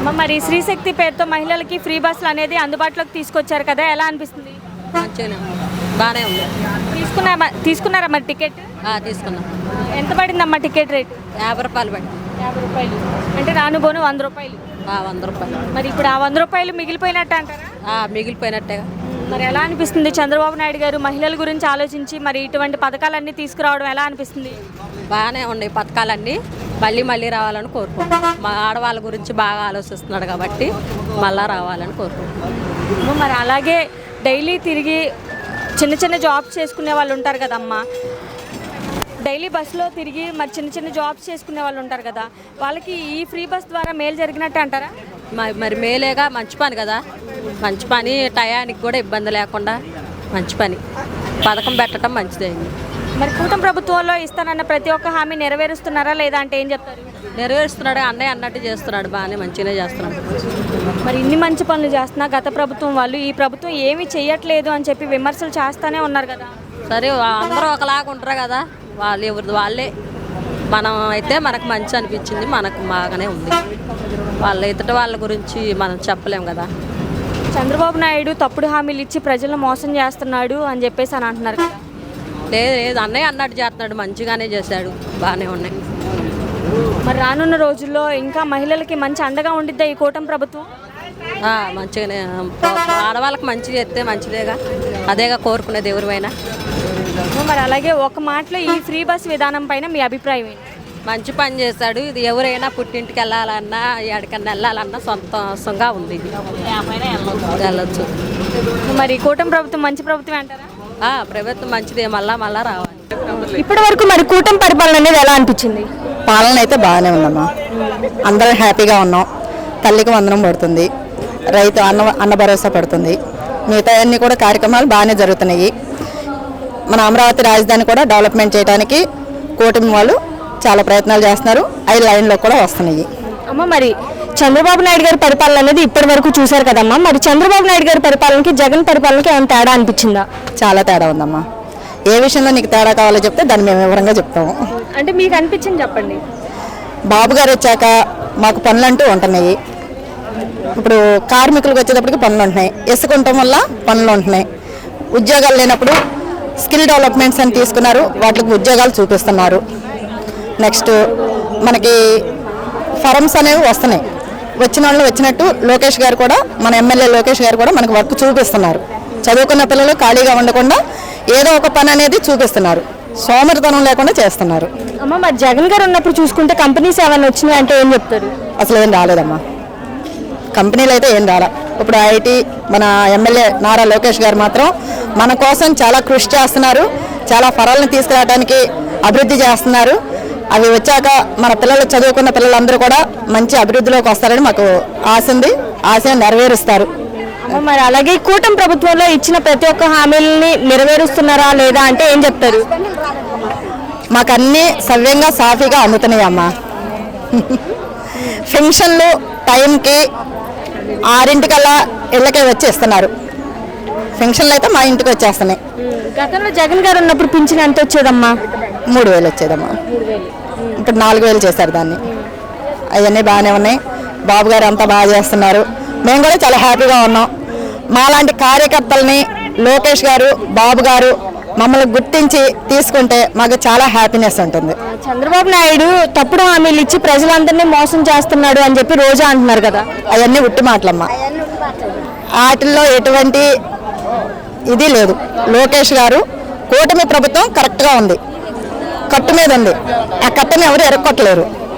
అమ్మ మరి శ్రీశక్తి పేరుతో మహిళలకి ఫ్రీ బస్సులు అనేది అందుబాటులోకి తీసుకొచ్చారు కదా, ఎలా అనిపిస్తుంది? మంచిగానే బాగానే ఉంది. తీసుకున్నారా మరి టికెట్? తీసుకున్నాం. ఎంత పడిందమ్మా టికెట్ రేట్? 50 రూపాయలు పడింది. 50 రూపాయలు అంటే రాను పోను 100 రూపాయలు. 100 రూపాయలు. మరి ఇప్పుడు ఆ 100 రూపాయలు మిగిలిపోయినట్టు అంటారా? మిగిలిపోయినట్టేగా. మరి ఎలా అనిపిస్తుంది? చంద్రబాబు నాయుడు గారు మహిళల గురించి ఆలోచించి మరి ఇటువంటి పథకాలన్నీ తీసుకురావడం ఎలా అనిపిస్తుంది? బాగానే ఉన్నాయి పథకాలన్నీ, మళ్ళీ మళ్ళీ రావాలని కోరుకుంటున్నాం. మా ఆడవాళ్ళ గురించి బాగా ఆలోచిస్తున్నాడు కాబట్టి మళ్ళీ రావాలని కోరుకుంటున్నాం. మరి అలాగే డైలీ తిరిగి చిన్న చిన్న జాబ్స్ చేసుకునే వాళ్ళు ఉంటారు కదమ్మా, డైలీ బస్సులో తిరిగి మరి చిన్న చిన్న జాబ్స్ చేసుకునే వాళ్ళు ఉంటారు కదా, వాళ్ళకి ఈ ఫ్రీ బస్ ద్వారా మేలు జరిగినట్టు అంటారా? మరి మేలేగా, మంచి పని కదా, మంచి పని, టయానికి కూడా ఇబ్బంది లేకుండా మంచి పని, పథకం పెట్టడం మంచిదైంది. మరి కూటమి ప్రభుత్వంలో ఇస్తానన్న ప్రతి ఒక్క హామీ నెరవేరుస్తున్నారా లేదా అంటే ఏం చెప్తారు? నెరవేరుస్తున్నాడు, అన్నయ్య అన్నట్టు చేస్తున్నాడు, బాగానే మంచిగానే చేస్తున్నాడు. మరి ఇన్ని మంచి పనులు చేస్తున్నా గత ప్రభుత్వం వాళ్ళు ఈ ప్రభుత్వం ఏమీ చెయ్యట్లేదు అని చెప్పి విమర్శలు చేస్తూనే ఉన్నారు కదా. సరే అందరూ ఒకలాగా ఉంటారు కదా, వాళ్ళు ఎవరిది వాళ్ళే. మనం అయితే మనకు మంచి అనిపించింది, మనకు బాగానే ఉంది. వాళ్ళ ఎదుటి వాళ్ళ గురించి మనం చెప్పలేం కదా. చంద్రబాబు నాయుడు తప్పుడు హామీలు ఇచ్చి ప్రజలను మోసం చేస్తున్నాడు అని చెప్పేసి అని అంటున్నారు కదా. లేదు అన్నయ్య అన్నట్టు చేస్తున్నాడు, మంచిగానే చేశాడు, బాగానే ఉన్నాయి. మరి రానున్న రోజుల్లో ఇంకా మహిళలకి మంచి అండగా ఉండిద్దా ఈ కూటమి ప్రభుత్వం? మంచిగానే, ఆడవాళ్ళకి మంచి చేస్తే మంచిదేగా, అదేగా కోరుకునేది ఎవరివైనా. మరి అలాగే ఒక మాటలో ఈ ఫ్రీ బస్ విధానం పైన మీ అభిప్రాయం ఏంటి? మంచి పని చేశాడు. ఇది ఎవరైనా పుట్టింటికి వెళ్ళాలన్నా ఎక్కడికన్నా వెళ్ళాలన్నా సొంతంగా ఉంది, ఇది వెళ్ళొచ్చు. మరి కూటమి ప్రభుత్వం మంచి ప్రభుత్వం అంటారా? ప్రభుత్వం మంచిదే, మళ్ళా రావాలి. ఇప్పటి వరకు మరి కూటమి పరిపాలన అనేది ఎలా అనిపించింది? పాలన అయితే బాగానే ఉందమ్మా, అందరం హ్యాపీగా ఉన్నాం. తల్లికి వందనం పడుతుంది, రైతు అన్న భరోసా పడుతుంది, మిగతా అన్నీ కూడా కార్యక్రమాలు బాగానే జరుగుతున్నాయి. మన అమరావతి రాజధాని కూడా డెవలప్మెంట్ చేయడానికి కూటమి వాళ్ళు చాలా ప్రయత్నాలు చేస్తున్నారు, అవి లైన్లో కూడా వస్తున్నాయి. అమ్మ మరి చంద్రబాబు నాయుడు గారి పరిపాలన అనేది ఇప్పటి వరకు చూశారు కదమ్మా, మరి చంద్రబాబు నాయుడు గారి పరిపాలనకి జగన్ పరిపాలనకి ఏమైనా తేడా అనిపించిందా? చాలా తేడా ఉందమ్మా. ఏ విషయంలో నీకు తేడా కావాలో చెప్తే దాన్ని మేము వివరంగా చెప్తాము. అంటే మీకు అనిపించింది చెప్పండి. బాబు గారు వచ్చాక మాకు పనులు అంటూ ఉంటున్నాయి. ఇప్పుడు కార్మికులకు వచ్చేటప్పటికి పనులు ఉంటున్నాయి, ఇసుక ఉండటం వల్ల పనులు ఉంటున్నాయి. ఉద్యోగాలు లేనప్పుడు స్కిల్ డెవలప్మెంట్స్ అని తీసుకున్నారు, వాటికి ఉద్యోగాలు చూపిస్తున్నారు. నెక్స్ట్ మనకి ఫరమ్స్ అనేవి వస్తున్నాయి, వచ్చిన వాళ్ళు వచ్చినట్టు లోకేష్ గారు కూడా, మన ఎమ్మెల్యే లోకేష్ గారు కూడా మనకు వర్క్ చూపిస్తున్నారు. చదువుకున్న పిల్లలు ఖాళీగా ఉండకుండా ఏదో ఒక పని అనేది చూపిస్తున్నారు, సోమరితనం లేకుండా చేస్తున్నారు. అమ్మ మరి జగన్ గారు ఉన్నప్పుడు చూసుకుంటే కంపెనీస్ ఏమైనా వచ్చినాయి అంటే ఏం చెప్తారు? అసలు ఏం రాలేదమ్మా, కంపెనీలు అయితే ఏం రాలా. ఇప్పుడు ఐటీ మన ఎమ్మెల్యే నారా లోకేష్ గారు మాత్రం మన కోసం చాలా కృషి చేస్తున్నారు, చాలా ఫరాలను తీసుకురావడానికి అభివృద్ధి చేస్తున్నారు. అవి వచ్చాక మన పిల్లలు, చదువుకున్న పిల్లలందరూ కూడా మంచి అభివృద్ధిలోకి వస్తారని మాకు ఆశ ఉంది, ఆశను నెరవేరుస్తారు. మరి అలాగే కూటమి ప్రభుత్వంలో ఇచ్చిన ప్రతి ఒక్క హామీలని నెరవేరుస్తున్నారా లేదా అంటే ఏం చెప్తారు? మాకు అన్నీ సవ్యంగా సాఫీగా అందుతున్నాయి అమ్మా. పెన్షన్లు టైంకి 6 ఇళ్ళకే వచ్చి ఇస్తున్నారు. పెన్షన్లు అయితే మా ఇంటికి వచ్చేస్తున్నాయి. గతంలో జగన్ గారు ఉన్నప్పుడు పింఛన్ ఎంత వచ్చేదమ్మా? 3000 వచ్చేదమ్మా, ఇప్పుడు 4000 చేశారు దాన్ని. అవన్నీ బాగానే ఉన్నాయి, బాబు గారు అంతా బాగా చేస్తున్నారు, మేము కూడా చాలా హ్యాపీగా ఉన్నాం. మాలాంటి కార్యకర్తల్ని లోకేష్ గారు, బాబు గారు మమ్మల్ని గుర్తించి తీసుకుంటే మాకు చాలా హ్యాపీనెస్ ఉంటుంది. చంద్రబాబు నాయుడు తప్పుడు హామీలు ఇచ్చి ప్రజలందరినీ మోసం చేస్తున్నాడు అని చెప్పి రోజా అంటున్నారు కదా, అవన్నీ ఉట్టి మాటలమ్మా. వాటిల్లో ఎటువంటి ఇది లేదు. లోకేష్ గారు, కూటమి ప్రభుత్వం కరెక్ట్గా ఉంది, కట్టు మీద ఉంది, ఆ కట్టుని ఎవరు ఎరక్కొట్టలేరు.